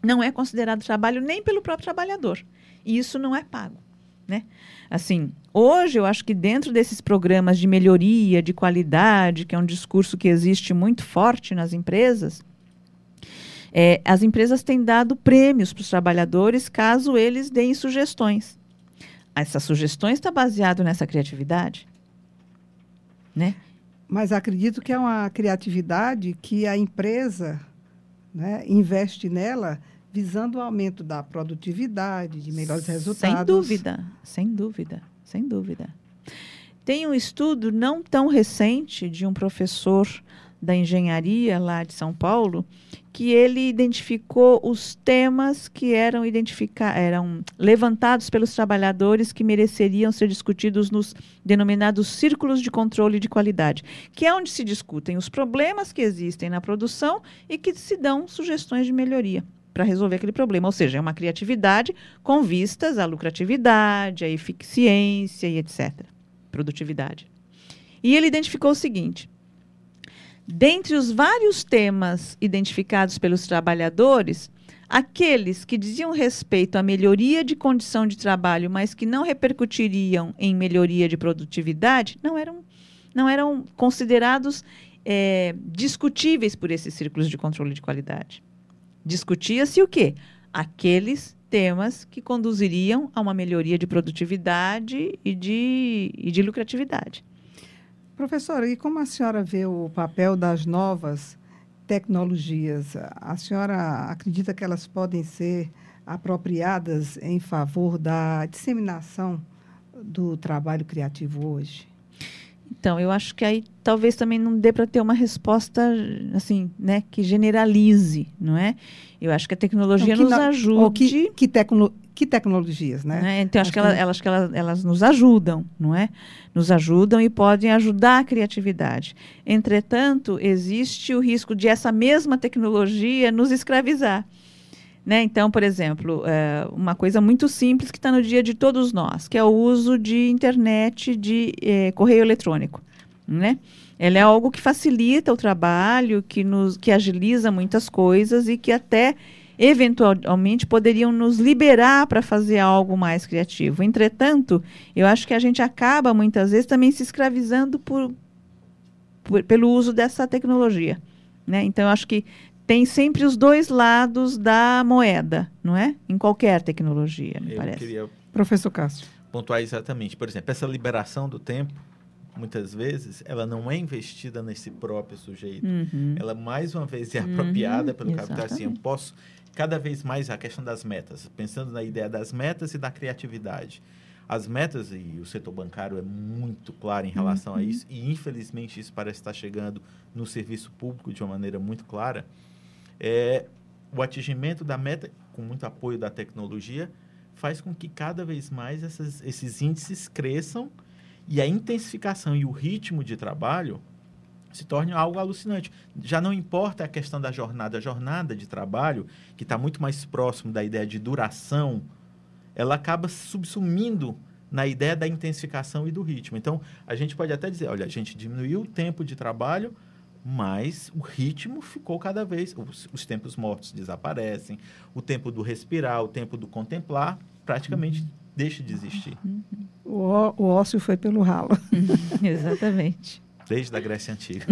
não é considerado trabalho nem pelo próprio trabalhador. E isso não é pago. Né? Assim, hoje eu acho que dentro desses programas de melhoria, de qualidade, que é um discurso que existe muito forte nas empresas, as empresas têm dado prêmios para os trabalhadores caso eles deem sugestões. Essas sugestões estão baseadas nessa criatividade. Né? Mas acredito que é uma criatividade que a empresa, né, investe nela visando o aumento da produtividade, de melhores resultados. Sem dúvida, sem dúvida, sem dúvida. Tem um estudo não tão recente de um professor da engenharia lá de São Paulo, que ele identificou os temas que eram levantados pelos trabalhadores que mereceriam ser discutidos nos denominados círculos de controle de qualidade, que é onde se discutem os problemas que existem na produção e que se dão sugestões de melhoria para resolver aquele problema. Ou seja, é uma criatividade com vistas à lucratividade, à eficiência e etc. Produtividade. E ele identificou o seguinte: dentre os vários temas identificados pelos trabalhadores, aqueles que diziam respeito à melhoria de condição de trabalho, mas que não repercutiriam em melhoria de produtividade, não eram considerados discutíveis por esses círculos de controle de qualidade. Discutia-se o quê? Aqueles temas que conduziriam a uma melhoria de produtividade e de lucratividade. Professora, e como a senhora vê o papel das novas tecnologias? A senhora acredita que elas podem ser apropriadas em favor da disseminação do trabalho criativo hoje? Então, eu acho que aí talvez também não dê para ter uma resposta assim, né, que generalize, não é? Eu acho que a tecnologia nos ajude. Que tecnologias, né? Então, acho que elas nos ajudam, não é? Nos ajudam e podem ajudar a criatividade. Entretanto, existe o risco de essa mesma tecnologia nos escravizar. Né? Então, por exemplo, uma coisa muito simples que está no dia de todos nós, que é o uso de internet, de correio eletrônico. Né? Ela é algo que facilita o trabalho, que agiliza muitas coisas e que até, eventualmente, poderiam nos liberar para fazer algo mais criativo. Entretanto, eu acho que a gente acaba, muitas vezes, também se escravizando pelo uso dessa tecnologia. Né? Então, eu acho que tem sempre os dois lados da moeda, não é? Em qualquer tecnologia, me parece. Queria, professor Cássio, pontuar exatamente. Por exemplo, essa liberação do tempo, muitas vezes, ela não é investida nesse próprio sujeito. Uhum. Ela, mais uma vez, é apropriada pelo capital. Assim, eu posso, cada vez mais, a questão das metas, pensando na ideia das metas e da criatividade. As metas, e o setor bancário é muito claro em relação a isso, e, infelizmente, isso parece estar chegando no serviço público de uma maneira muito clara, o atingimento da meta, com muito apoio da tecnologia, faz com que cada vez mais esses índices cresçam e a intensificação e o ritmo de trabalho se torne algo alucinante. Já não importa a questão da jornada. A jornada de trabalho, que está muito mais próximo da ideia de duração, ela acaba subsumindo na ideia da intensificação e do ritmo. Então, a gente pode até dizer, olha, a gente diminuiu o tempo de trabalho, mas o ritmo ficou cada vez... Os tempos mortos desaparecem, o tempo do respirar, o tempo do contemplar, praticamente deixa de existir. O ócio foi pelo ralo. Exatamente. Desde a Grécia Antiga.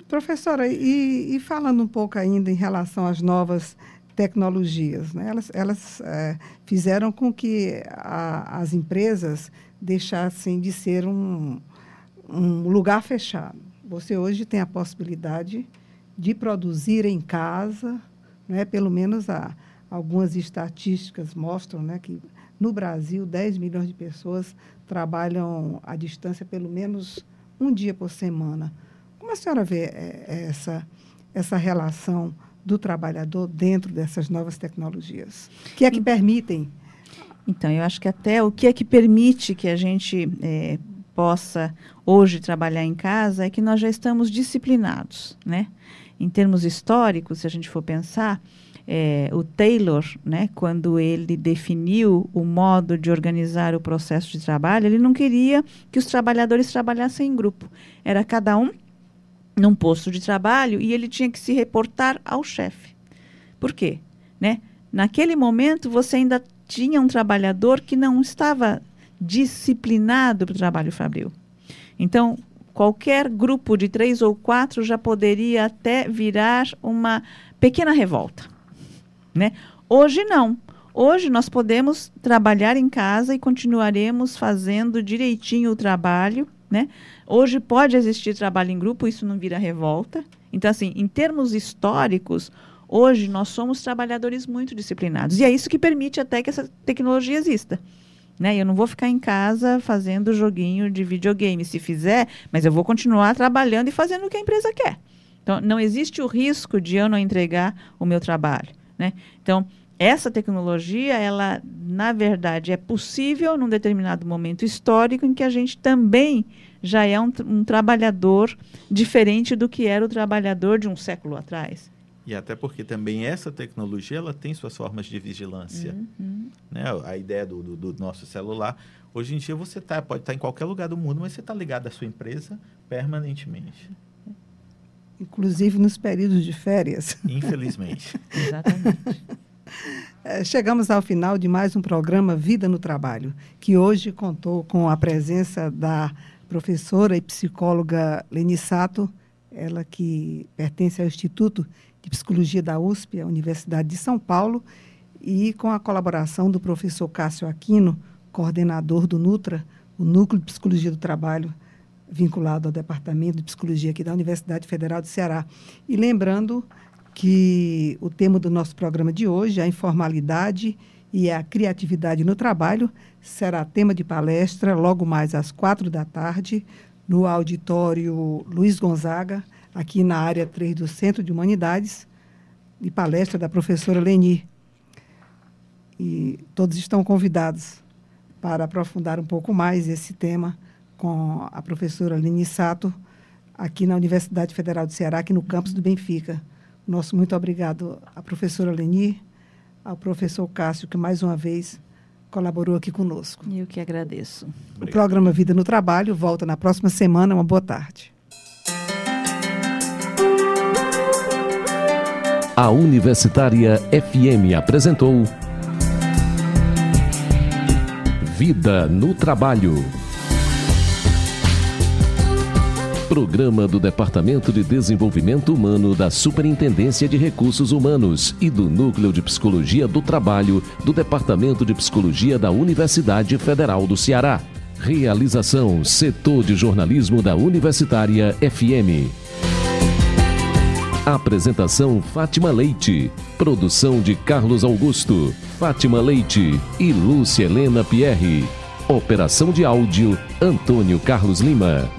Professora, e falando um pouco ainda em relação às novas tecnologias, né? Elas fizeram com que as empresas deixassem de ser um lugar fechado. Você hoje tem a possibilidade de produzir em casa, né? Pelo menos a algumas estatísticas mostram, né, que no Brasil 10 milhões de pessoas trabalham à distância pelo menos um dia por semana. Como a senhora vê essa relação do trabalhador dentro dessas novas tecnologias? O que é que permitem? Então, eu acho que até o que é que permite que a gente possa hoje trabalhar em casa é que nós já estamos disciplinados, né? Em termos históricos, se a gente for pensar, o Taylor, né, quando ele definiu o modo de organizar o processo de trabalho, ele não queria que os trabalhadores trabalhassem em grupo. Era cada um num posto de trabalho e ele tinha que se reportar ao chefe. Por quê? Né? Naquele momento, você ainda tinha um trabalhador que não estava disciplinado para o trabalho fabril. Então, qualquer grupo de 3 ou 4 já poderia até virar uma pequena revolta, né? Hoje não. Hoje nós podemos trabalhar em casa e continuaremos fazendo direitinho o trabalho, né? Hoje pode existir trabalho em grupo, isso não vira revolta. Então, assim, em termos históricos, hoje nós somos trabalhadores muito disciplinados. E é isso que permite até que essa tecnologia exista. Né? Eu não vou ficar em casa fazendo joguinho de videogame, se fizer, mas eu vou continuar trabalhando e fazendo o que a empresa quer. Então, não existe o risco de eu não entregar o meu trabalho. Né? Então, essa tecnologia, ela, na verdade, é possível num determinado momento histórico em que a gente também já é um trabalhador diferente do que era o trabalhador de um século atrás. E até porque também essa tecnologia ela tem suas formas de vigilância. Né? A ideia do nosso celular, hoje em dia você pode estar em qualquer lugar do mundo, mas você está ligado à sua empresa permanentemente. Inclusive nos períodos de férias. Infelizmente. Exatamente. Chegamos ao final de mais um programa Vida no Trabalho, que hoje contou com a presença da professora e psicóloga Leni Sato, ela que pertence ao Instituto de Psicologia da USP, a Universidade de São Paulo, e com a colaboração do professor Cássio Aquino, coordenador do NUTRA, o Núcleo de Psicologia do Trabalho, vinculado ao Departamento de Psicologia aqui da Universidade Federal do Ceará. E lembrando que o tema do nosso programa de hoje, a informalidade e a criatividade no trabalho, será tema de palestra logo mais às 16h, no auditório Luiz Gonzaga, aqui na área 3 do Centro de Humanidades, de palestra da professora Leni. E todos estão convidados para aprofundar um pouco mais esse tema com a professora Leni Sato, aqui na Universidade Federal do Ceará, aqui no campus do Benfica. Nosso muito obrigado à professora Leni, ao professor Cássio, que mais uma vez colaborou aqui conosco. Eu que agradeço. Obrigado. O programa Vida no Trabalho volta na próxima semana. Uma boa tarde. A Universitária FM apresentou Vida no Trabalho. Programa do Departamento de Desenvolvimento Humano da Superintendência de Recursos Humanos e do Núcleo de Psicologia do Trabalho do Departamento de Psicologia da Universidade Federal do Ceará. Realização: Setor de Jornalismo da Universitária FM. Apresentação: Fátima Leite. Produção de Carlos Augusto, Fátima Leite e Lúcia Helena Pierre. Operação de áudio: Antônio Carlos Lima.